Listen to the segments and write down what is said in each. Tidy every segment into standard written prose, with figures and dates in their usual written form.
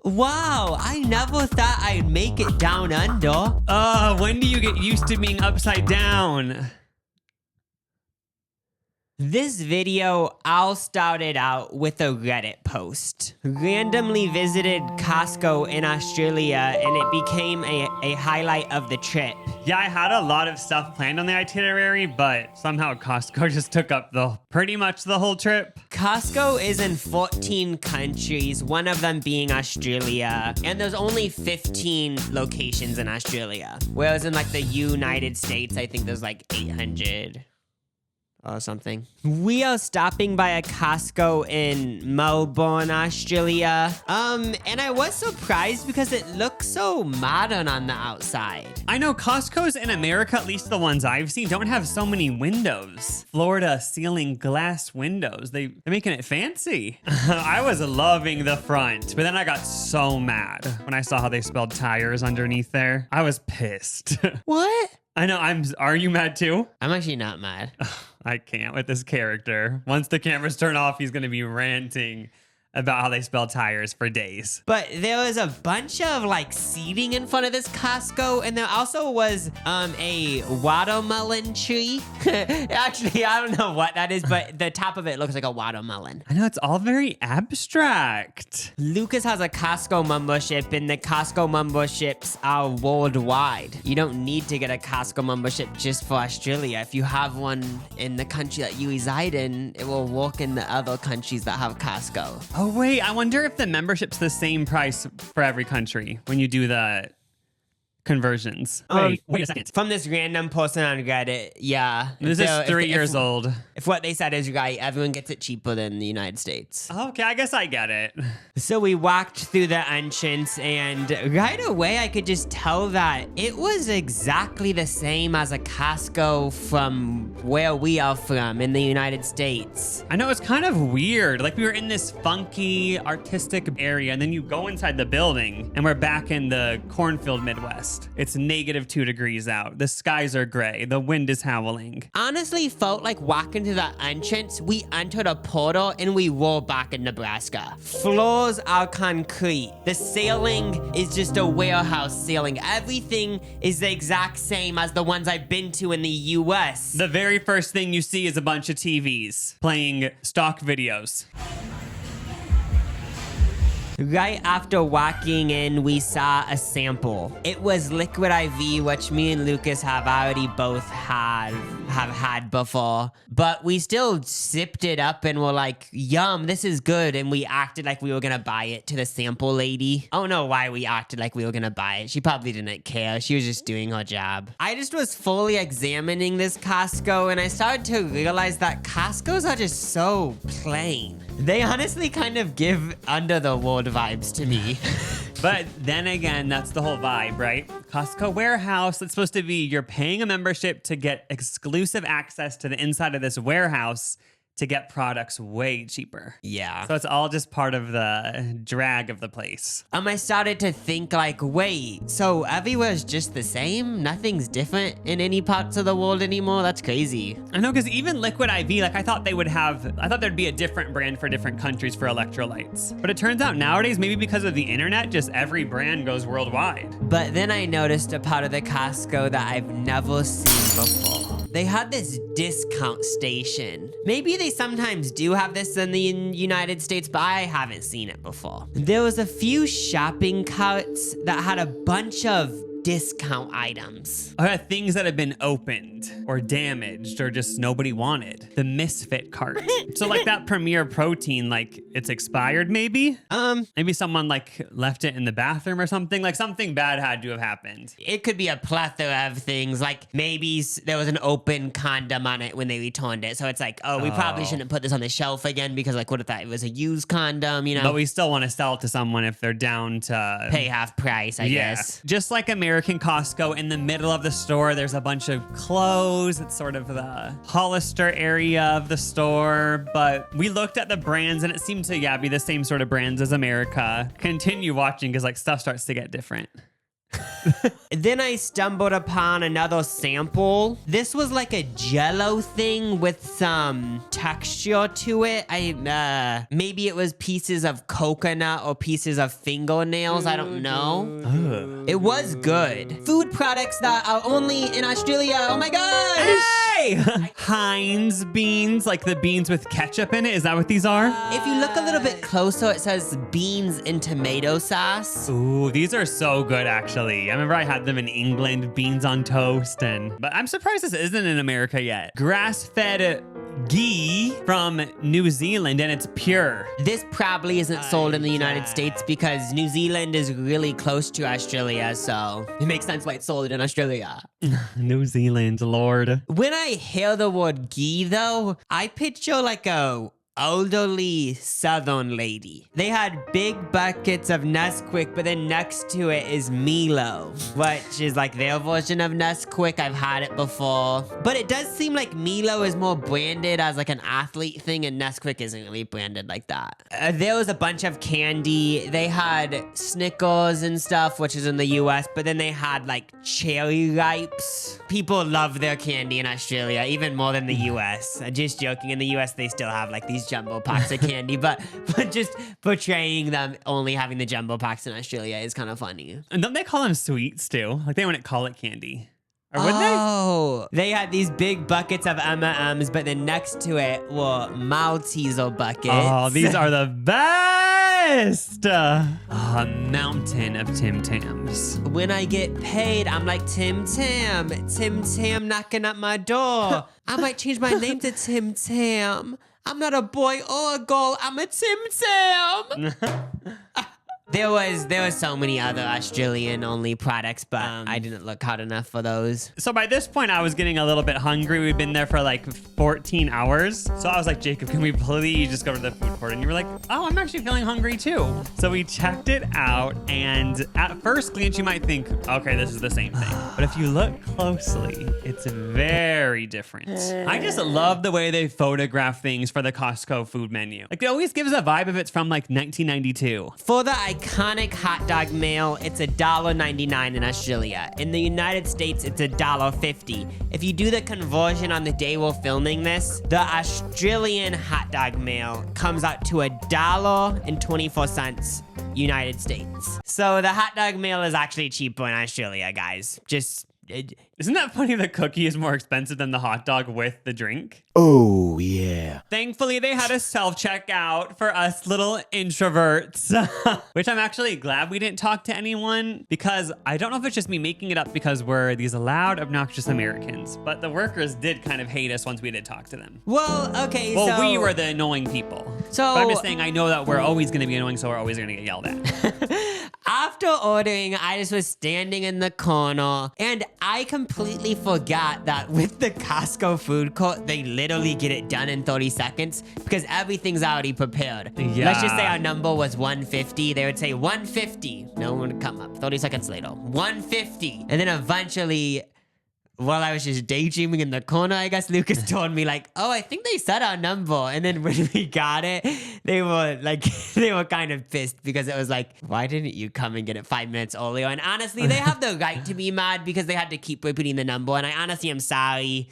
Wow, I never thought I'd make it down under. When do you get used to being upside down? This video, I'll start it out with a Reddit post. Randomly visited Costco in Australia and it became a highlight of the trip. Yeah, I had a lot of stuff planned on the itinerary, but somehow Costco just took up pretty much the whole trip. Costco is in 14 countries, one of them being Australia, and there's only 15 locations in Australia. Whereas in like the United States, I think there's like 800. Or something. We are stopping by a Costco in Melbourne, Australia. And I was surprised because it looks so modern on the outside. I know Costco's in America, at least the ones I've seen, don't have so many windows. Florida ceiling glass windows. They're making it fancy. I was loving the front, but then I got so mad when I saw how they spelled tires underneath there. I was pissed. What? I know, are you mad too? I'm actually not mad. I can't with this character. Once the cameras turn off, he's gonna be ranting about how they spell tires for days. But there was a bunch of like seating in front of this Costco, and there also was a watermelon tree. Actually, I don't know what that is, but the top of it looks like a watermelon. I know, it's all very abstract. Lucas has a Costco membership, and the Costco memberships are worldwide. You don't need to get a Costco membership just for Australia. If you have one in the country that you reside in, it will work in the other countries that have Costco. Oh, wait, I wonder if the membership's the same price for every country when you do the conversions. Wait a second. From this random person on Reddit, yeah. This is 3 years old. If what they said is right, everyone gets it cheaper than the United States. Okay, I guess I get it. So we walked through the entrance, and right away I could just tell that it was exactly the same as a Costco from where we are from in the United States. I know, it's kind of weird. Like, we were in this funky, artistic area, and then you go inside the building, and we're back in the cornfield Midwest. It's -2 degrees out. The skies are gray. The wind is howling. Honestly, felt like walking to the entrance, we entered a portal and we were back in Nebraska. Floors are concrete. The ceiling is just a warehouse ceiling. Everything is the exact same as the ones I've been to in the US. The very first thing you see is a bunch of TVs playing stock videos. Right after walking in, we saw a sample. It was liquid IV, which me and Lucas have already both have had before. But we still sipped it up and were like, yum, this is good. And we acted like we were gonna buy it to the sample lady. I don't know why we acted like we were gonna buy it. She probably didn't care. She was just doing her job. I just was fully examining this Costco, and I started to realize that Costco's are just so plain. They honestly kind of give under the world vibes to me. But then again, that's the whole vibe, right? Costco warehouse, it's supposed to be you're paying a membership to get exclusive access to the inside of this warehouse to get products way cheaper. Yeah. So it's all just part of the drag of the place. I started to think like, wait, so everywhere's just the same? Nothing's different in any parts of the world anymore? That's crazy. I know, because even Liquid IV, like I thought there'd be a different brand for different countries for electrolytes. But it turns out nowadays, maybe because of the internet, just every brand goes worldwide. But then I noticed a part of the Costco that I've never seen before. They had this discount station. Maybe they sometimes do have this in the United States, but I haven't seen it before. There was a few shopping carts that had a bunch of discount items. Things that have been opened or damaged or just nobody wanted. The misfit cart. So like that Premier Protein, like it's expired maybe? Maybe someone like left it in the bathroom or something. Like something bad had to have happened. It could be a plethora of things. Like maybe there was an open condom on it when they returned it. So it's like, oh, we probably shouldn't put this on the shelf again because like what if that it was a used condom, you know? But we still want to sell it to someone if they're down to pay half price, I guess. Just like American Costco, in the middle of the store, there's a bunch of clothes. It's sort of the Hollister area of the store. But we looked at the brands and it seemed to, be the same sort of brands as America. Continue watching because like stuff starts to get different. Then I stumbled upon another sample. This was like a jello thing with some texture to it. Maybe it was pieces of coconut or pieces of fingernails. I don't know. Ugh. It was good. Food products that are only in Australia. Oh my gosh! Hey! Heinz beans, like the beans with ketchup in it. Is that what these are? If you look a little bit closer, it says beans and tomato sauce. Ooh, these are so good, actually. I remember I had them in England, beans on toast, but I'm surprised this isn't in America yet. Grass-fed ghee from New Zealand, and it's pure. This probably isn't sold in the United States because New Zealand is really close to Australia, so it makes sense why it's sold in Australia. New Zealand, Lord. When I hear the word ghee, though, I picture like a elderly southern lady. They had big buckets of Nesquik, but then next to it is Milo, which is like their version of Nesquik. I've had it before. But it does seem like Milo is more branded as like an athlete thing, and Nesquik isn't really branded like that. There was a bunch of candy. They had Snickers and stuff, which is in the US, but then they had like cherry ripes. People love their candy in Australia, even more than the US. Just joking, in the US they still have like these jumbo packs of candy, but just portraying them only having the jumbo packs in Australia is kind of funny. And don't they call them sweets too? Like they wouldn't call it candy. Or would they? Oh, they had these big buckets of M&Ms, but then next to it were Malteser buckets. Oh, these are the best! A mountain of Tim Tams. When I get paid, I'm like, Tim Tam knocking at my door. I might change my name to Tim Tam. I'm not a boy or a girl, I'm a Tim Tam. There was so many other Australian only products, but I didn't look hard enough for those. So by this point, I was getting a little bit hungry. We'd been there for like 14 hours. So I was like, Jacob, can we please just go to the food court? And you were like, oh, I'm actually feeling hungry too. So we checked it out. And at first glance, you might think, okay, this is the same thing. But if you look closely, it's very different. I just love the way they photograph things for the Costco food menu. Like it always gives a vibe of it's from like 1992. For the iconic hot dog meal, it's $1.99 in Australia. In the United States, it's $1.50. If you do the conversion on the day we're filming this, the Australian hot dog meal comes out to $1.24 United States. So the hot dog meal is actually cheaper in Australia, guys. Isn't that funny? The cookie is more expensive than the hot dog with the drink. Oh, yeah. Thankfully, they had a self-checkout for us little introverts, which I'm actually glad we didn't talk to anyone because I don't know if it's just me making it up because we're these loud, obnoxious Americans, but the workers did kind of hate us once we did talk to them. Well, okay, Well, we were the annoying people. So- But I'm just saying, I know that we're always going to be annoying, so we're always going to get yelled at. After ordering, I just was standing in the corner and I completely forgot that with the Costco food court, they literally get it done in 30 seconds because everything's already prepared. Yeah. Let's just say our number was 150. They would say 150. No one would come up. 30 seconds later, 150. And then eventually, while I was just daydreaming in the corner, I guess Lucas told me like, oh, I think they said our number. And then when we got it, they were kind of pissed because it was like, why didn't you come and get it 5 minutes earlier? And honestly, they have the right to be mad because they had to keep repeating the number. And I honestly am sorry.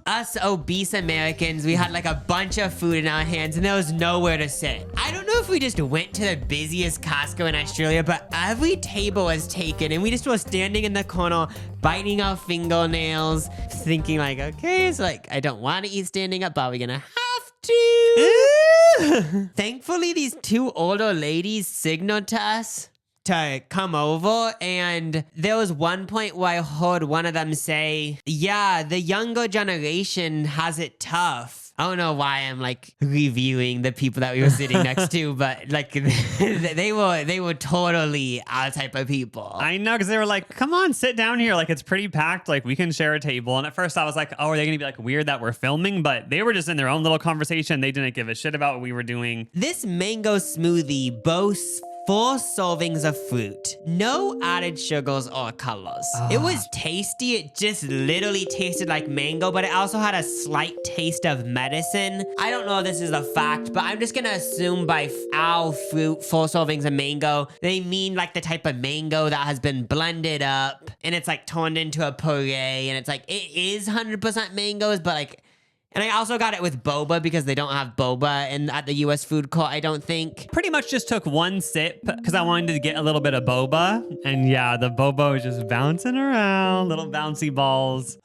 Us obese Americans, we had like a bunch of food in our hands and there was nowhere to sit. I don't know if we just went to the busiest Costco in Australia, but every table was taken and we just were standing in the corner biting our fingernails, thinking like, okay, so like I don't want to eat standing up, but are we gonna have to? Thankfully, these two older ladies signaled to us to come over, and there was one point where I heard one of them say, yeah, the younger generation has it tough. I don't know why I'm like reviewing the people that we were sitting next to, but like they were totally our type of people. I know, because they were like, come on, sit down here. Like, it's pretty packed. Like, we can share a table. And at first I was like, oh, are they going to be like weird that we're filming? But they were just in their own little conversation. They didn't give a shit about what we were doing. This mango smoothie boasts 4 servings of fruit. No added sugars or colors. It was tasty. It just literally tasted like mango, but it also had a slight taste of medicine. I don't know if this is a fact, but I'm just gonna assume by our fruit, 4 servings of mango, they mean like the type of mango that has been blended up and it's like turned into a puree, and it's like, it is 100% mangoes, but like, and I also got it with boba because they don't have boba at the US food court, I don't think. Pretty much just took one sip because I wanted to get a little bit of boba. And yeah, the boba was just bouncing around, little bouncy balls.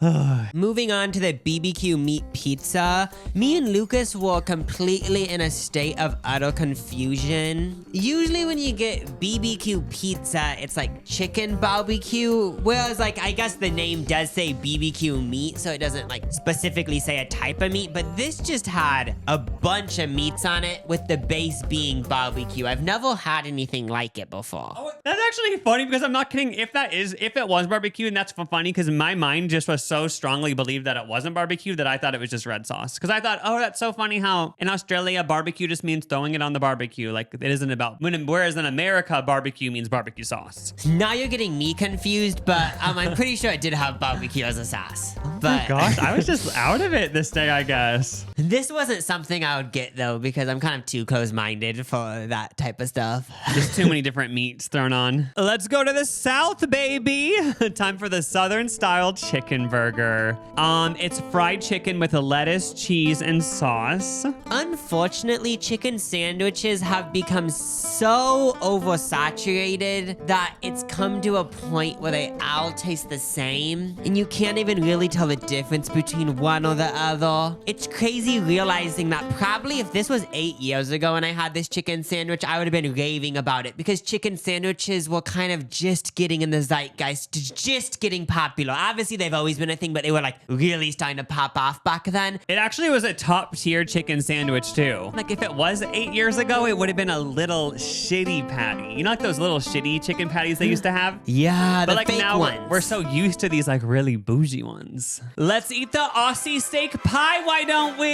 Moving on to the BBQ meat pizza, me and Lucas were completely in a state of utter confusion. Usually when you get BBQ pizza, it's like chicken barbecue, whereas like, I guess the name does say BBQ meat, so it doesn't like specifically say a type of meat, but this just had a bunch of meats on it with the base being barbecue. I've never had anything like it before. Oh, that's actually funny because I'm not kidding. If it was barbecue, and that's funny because my mind just was so strongly believed that it wasn't barbecue that I thought it was just red sauce. Because I thought, oh, that's so funny how in Australia barbecue just means throwing it on the barbecue. Like it isn't about, whereas in America barbecue means barbecue sauce. Now you're getting me confused, but I'm pretty sure it did have barbecue as a sauce. Oh my gosh, I was just out of it this day, I guess. This wasn't something I would get though, because I'm kind of too close-minded for that type of stuff. Just too many different meats thrown on. Let's go to the South, baby. Time for the Southern style chicken burger. It's fried chicken with a lettuce, cheese, and sauce. Unfortunately, chicken sandwiches have become so oversaturated that it's come to a point where they all taste the same, and you can't even really tell the difference between one or the other. It's crazy realizing that probably if this was 8 years ago and I had this chicken sandwich, I would have been raving about it because chicken sandwiches were kind of just getting in the zeitgeist, just getting popular. Obviously, they've always been a thing, but they were like really starting to pop off back then. It actually was a top tier chicken sandwich too. Like if it was 8 years ago, it would have been a little shitty patty. You know, like those little shitty chicken patties they used to have? Yeah, but the like fake now ones. we're so used to these like really bougie ones. Let's eat the Aussie steak pie, why don't we?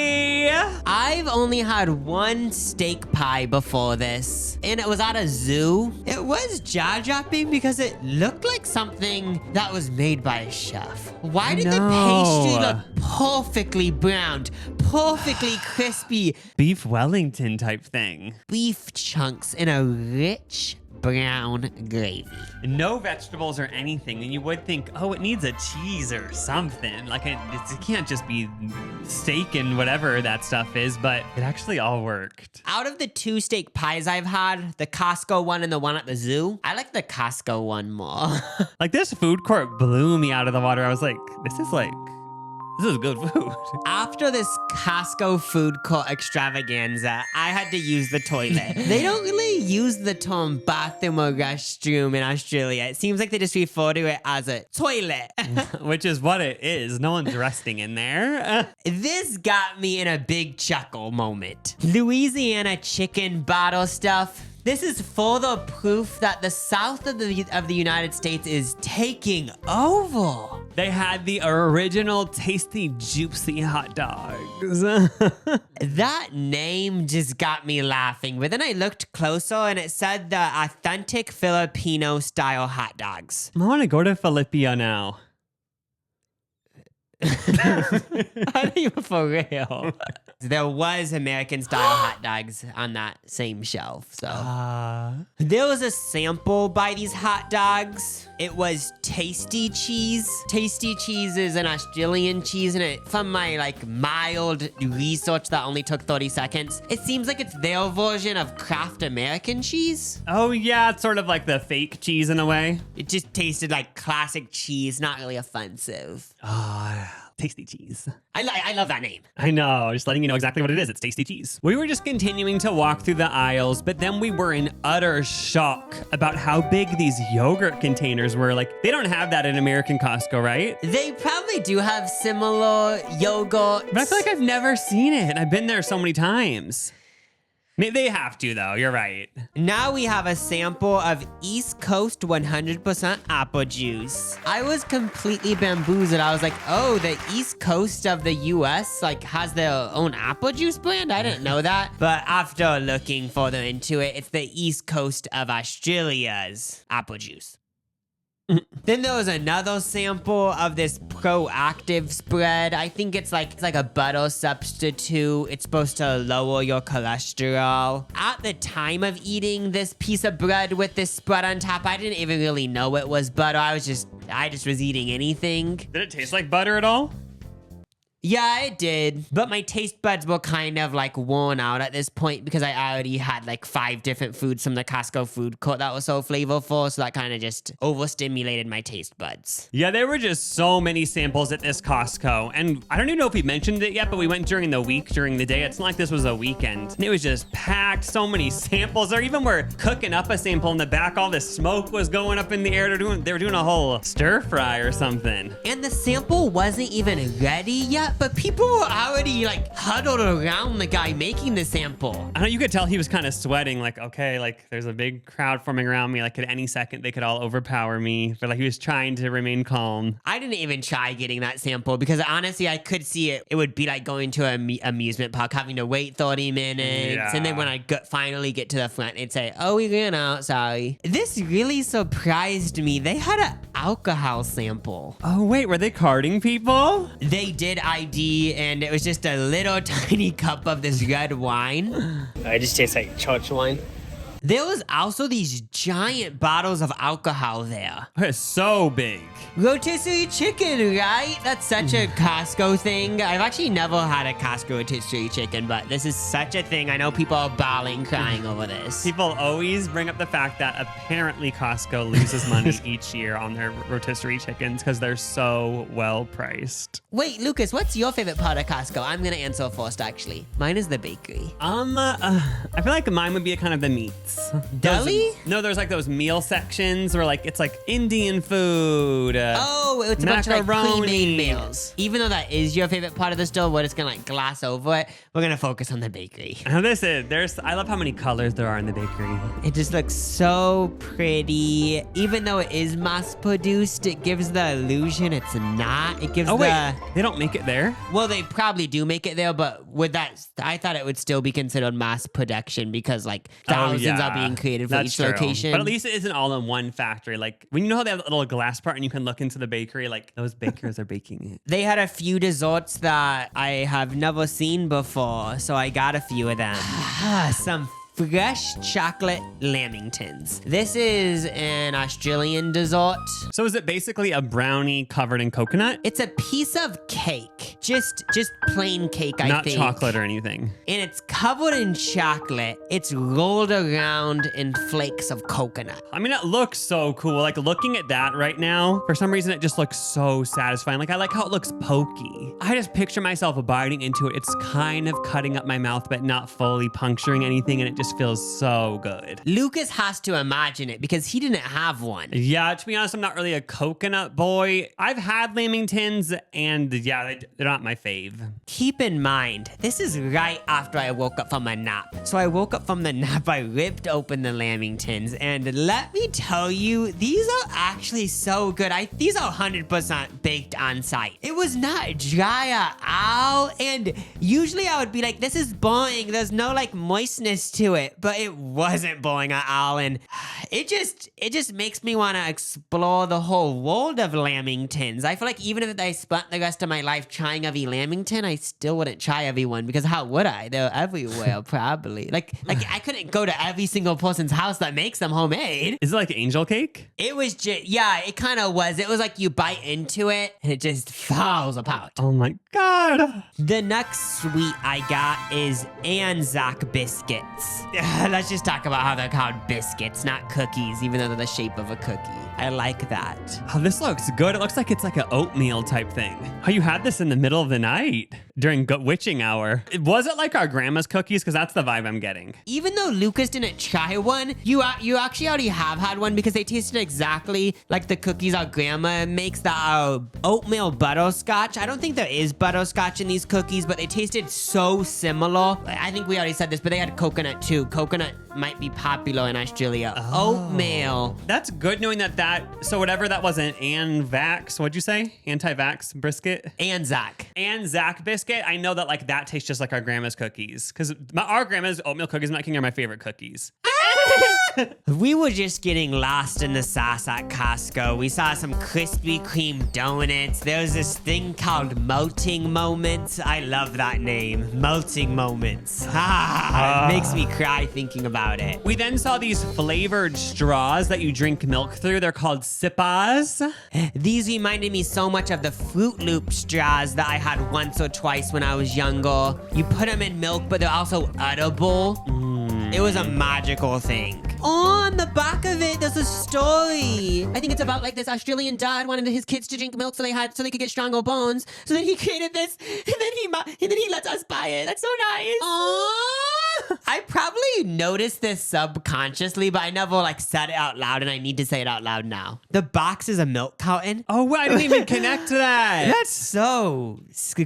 I've only had one steak pie before this, and it was at a zoo. It was jaw-dropping because it looked like something that was made by a chef. Why did the pastry look perfectly browned, perfectly crispy? Beef Wellington type thing. Beef chunks in a rich brown gravy. No vegetables or anything, and you would think, oh, it needs a cheese or something. Like it can't just be steak and whatever that stuff is, but it actually all worked. Out of the 2 steak pies I've had, the Costco one and the one at the zoo, I like the Costco one more. Like this food court blew me out of the water. I was like, this is good food. After this Costco food court extravaganza, I had to use the toilet. They don't really use the term bathroom or restroom in Australia. It seems like they just refer to it as a toilet. Which is what it is. No one's resting in there. This got me in a big chuckle moment. Louisiana chicken bottle stuff. This is further proof that the South of the United States is taking over. They had the original tasty, juicy hot dogs. That name just got me laughing, but then I looked closer and it said the authentic Filipino style hot dogs. I want to go to Philippia now. Are you for real? There was American style hot dogs on that same shelf. So there was a sample by these hot dogs. It was Tasty Cheese. Tasty Cheese is an Australian cheese, and from my like mild research that only took 30 seconds, it seems like it's their version of Kraft American cheese. Oh yeah, it's sort of like the fake cheese in a way. It just tasted like classic cheese, not really offensive. Tasty Cheese. I love that name. I know, just letting you know exactly what it is. It's Tasty Cheese. We were just continuing to walk through the aisles, but then we were in utter shock about how big these yogurt containers were. Like, they don't have that in American Costco, right? They probably do have similar yogurt. But I feel like I've never seen it, and I've been there so many times. They have to, though. You're right. Now we have a sample of East Coast 100% apple juice. I was completely bamboozled. I was like, oh, the East Coast of the US like has their own apple juice brand? I didn't know that. But after looking further into it, it's the East Coast of Australia's apple juice. Then there was another sample of this proactive spread. I think it's like a butter substitute. It's supposed to lower your cholesterol. At the time of eating this piece of bread with this spread on top, I didn't even really know it was butter. I just was eating anything. Did it taste like butter at all? Yeah, it did. But my taste buds were kind of like worn out at this point because I already had like 5 different foods from the Costco food court that was so flavorful. So that kind of just overstimulated my taste buds. Yeah, there were just so many samples at this Costco. And I don't even know if we mentioned it yet, but we went during the week, during the day. It's not like this was a weekend. And it was just packed, so many samples. There even were cooking up a sample in the back. All this smoke was going up in the air. They were doing a whole stir fry or something. And the sample wasn't even ready yet. But people were already like huddled around the guy making the sample. I know you could tell he was kind of sweating, like, okay, like there's a big crowd forming around me. Like at any second they could all overpower me. But like he was trying to remain calm. I didn't even try getting that sample because honestly, I could see it. It would be like going to an amusement park, having to wait 30 minutes. Yeah. And then when I finally get to the front, it'd say, oh, we ran out, sorry. This really surprised me. They had an alcohol sample. Oh, wait, were they carding people? They did ID, and it was just a little tiny cup of this red wine. It just tastes like church wine. There was also these giant bottles of alcohol there. It's so big. Rotisserie chicken, right? That's such a Costco thing. I've actually never had a Costco rotisserie chicken, but this is such a thing. I know people are bawling, crying over this. People always bring up the fact that apparently Costco loses money each year on their rotisserie chickens because they're so well priced. Wait, Lucas, what's your favorite part of Costco? I'm gonna answer first, actually. Mine is the bakery. I feel like mine would be a kind of the meats. Deli? No, there's like those meal sections where like it's like Indian food. Oh, it's a bunch of like macaroni. pre-made meals. Even though that is your favorite part of the store, we're just gonna like gloss over it. We're gonna focus on the bakery. I love how many colors there are in the bakery. It just looks so pretty. Even though it is mass produced, it gives the illusion it's not. It gives They don't make it there? Well, they probably do make it there, but with that, I thought it would still be considered mass production because like thousands are being created for each location. But at least it isn't all in one factory. Like when you know how they have that little glass part and you can look into the bakery, like those bakers are baking it. They had a few desserts that I have never seen before, so I got a few of them. Some fresh chocolate lamingtons. This is an Australian dessert. So is it basically a brownie covered in coconut? It's a piece of cake. Just plain cake, I think. Not chocolate or anything. And it's covered in chocolate. It's rolled around in flakes of coconut. I mean, it looks so cool. Like looking at that right now, for some reason, it just looks so satisfying. Like I like how it looks pokey. I just picture myself biting into it. It's kind of cutting up my mouth, but not fully puncturing anything. And it just feels so good. Lucas has to imagine it because he didn't have one. Yeah, to be honest, I'm not really a coconut boy. I've had lamingtons and yeah, they're not my fave. Keep in mind, this is right after I woke up from a nap. So I woke up from the nap, I ripped open the lamingtons, and let me tell you, these are actually so good. These are 100% baked on site. It was not dry at all, and usually I would be like, this is boring. There's no like moistness to it, but it wasn't boring at all, and it just makes me want to explore the whole world of lamingtons. I feel like even if I spent the rest of my life trying every lamington, I still wouldn't try every one because how would I? They're everywhere probably. Like I couldn't go to every single person's house that makes them homemade. Is it like angel cake? It was just, yeah, it kind of was. It was like you bite into it and it just falls apart. Oh my God. The next sweet I got is Anzac biscuits. Let's just talk about how they're called biscuits, not cookies, even though they're the shape of a cookie. I like that. Oh, this looks good. It looks like it's like an oatmeal type thing. Oh, you had this in the middle of the night during witching hour. Was it like our grandma's cookies? Because that's the vibe I'm getting. Even though Lucas didn't try one, you actually already have had one because they tasted exactly like the cookies our grandma makes, the oatmeal butterscotch. I don't think there is butterscotch in these cookies, but they tasted so similar. I think we already said this, but they had coconut too. Coconut might be popular in Australia. Oatmeal. That's good knowing that, so whatever that was, an Anvax, what'd you say? Anti-vax brisket? Anzac biscuit. I know that like that tastes just like our grandma's cookies. Because our grandma's oatmeal cookies making are my favorite cookies. We were just getting lost in the sauce at Costco. We saw some Krispy Kreme donuts. There was this thing called Melting Moments. I love that name. Melting Moments. It makes me cry thinking about it. We then saw these flavored straws that you drink milk through. They're called Sippas. These reminded me so much of the Fruit Loop straws that I had once or twice when I was younger. You put them in milk, but they're also edible. It was a magical thing. On the back of it, there's a story. I think it's about like this Australian dad wanted his kids to drink milk so they could get stronger bones. So then he created this, and then he lets us buy it. That's so nice. Aww. I probably noticed this subconsciously, but I never like said it out loud, and I need to say it out loud now. The box is a milk carton. Oh, I didn't even connect to that. That's so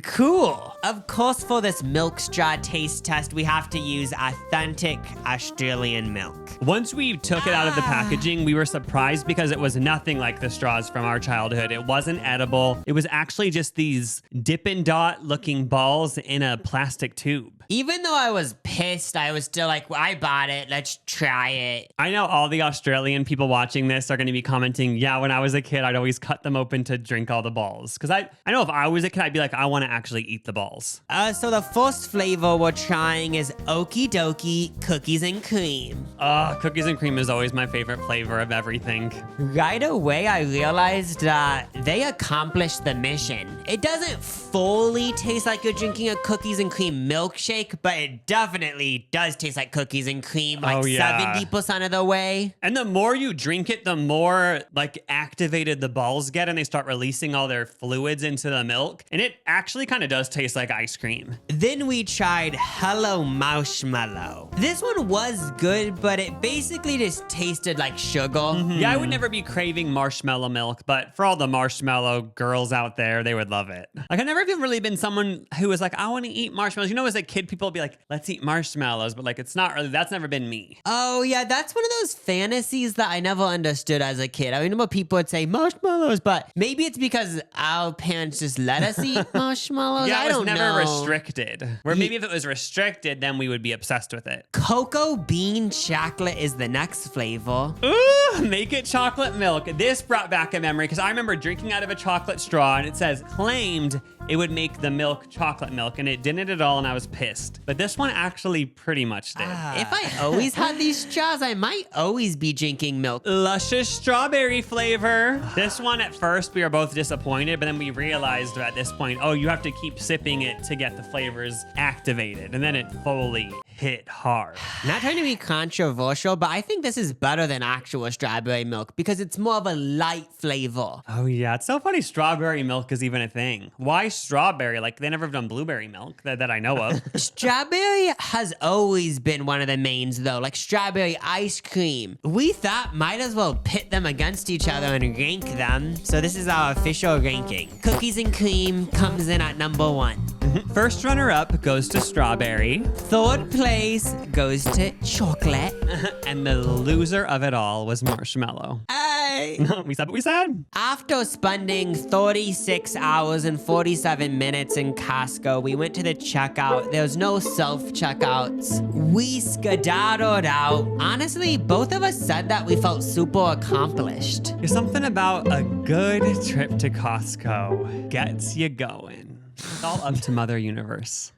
cool. Of course, for this milk straw taste test, we have to use authentic Australian milk. Once we took it out of the packaging, we were surprised because it was nothing like the straws from our childhood. It wasn't edible. It was actually just these Dippin' Dot looking balls in a plastic tube. Even though I was pissed, I was still like, well, I bought it. Let's try it. I know all the Australian people watching this are going to be commenting, yeah, when I was a kid, I'd always cut them open to drink all the balls. Because I know if I was a kid, I'd be like, I want to actually eat the balls. So the first flavor we're trying is Okie Dokie Cookies and Cream. Cookies and cream is always my favorite flavor of everything. Right away, I realized that they accomplished the mission. It doesn't fully taste like you're drinking a cookies and cream milkshake, but it definitely does taste like cookies and cream, like 70% of the way. And the more you drink it, the more like activated the balls get, and they start releasing all their fluids into the milk. And it actually kind of does taste like ice cream. Then we tried Hello Marshmallow. This one was good, but it basically just tasted like sugar. Yeah, I would never be craving marshmallow milk, but for all the marshmallow girls out there, they would love it. Like, I've never even really been someone who was like, I want to eat marshmallows. You know, as a kid, people would be like, let's eat marshmallows, but like, it's not really, that's never been me. Oh yeah, that's one of those fantasies that I never understood as a kid. I remember people would say marshmallows, but maybe it's because our parents just let us eat marshmallows. Yeah, I don't know. it was never restricted. Where maybe if it was restricted, then we would be obsessed with it. Cocoa bean chocolate is the next flavor. Ooh, make it chocolate milk. This brought back a memory because I remember drinking out of a chocolate straw and it says claimed it would make the milk chocolate milk, and it didn't at all, and I was pissed. But this one actually pretty much did. If I always had these straws, I might always be drinking milk. Luscious strawberry flavor. This one, at first, we were both disappointed, but then we realized at this point, oh, you have to keep sipping it to get the flavors activated, and then it fully hit hard. Not trying to be controversial, but I think this is better than actual strawberry milk because it's more of a light flavor. Oh yeah, it's so funny strawberry milk is even a thing. Why strawberry? Like, they never have done blueberry milk that I know of. Strawberry has always been one of the mains though, like strawberry ice cream. We thought might as well pit them against each other and rank them. So this is our official ranking. Cookies and cream comes in at number 1. First runner-up goes to strawberry. Third place goes to chocolate. And the loser of it all was marshmallow. Hey! We said what we said. After spending 36 hours and 47 minutes in Costco, we went to the checkout. There was no self-checkouts. We skedaddled out. Honestly, both of us said that we felt super accomplished. There's something about a good trip to Costco gets you going. It's all up to Mother Universe.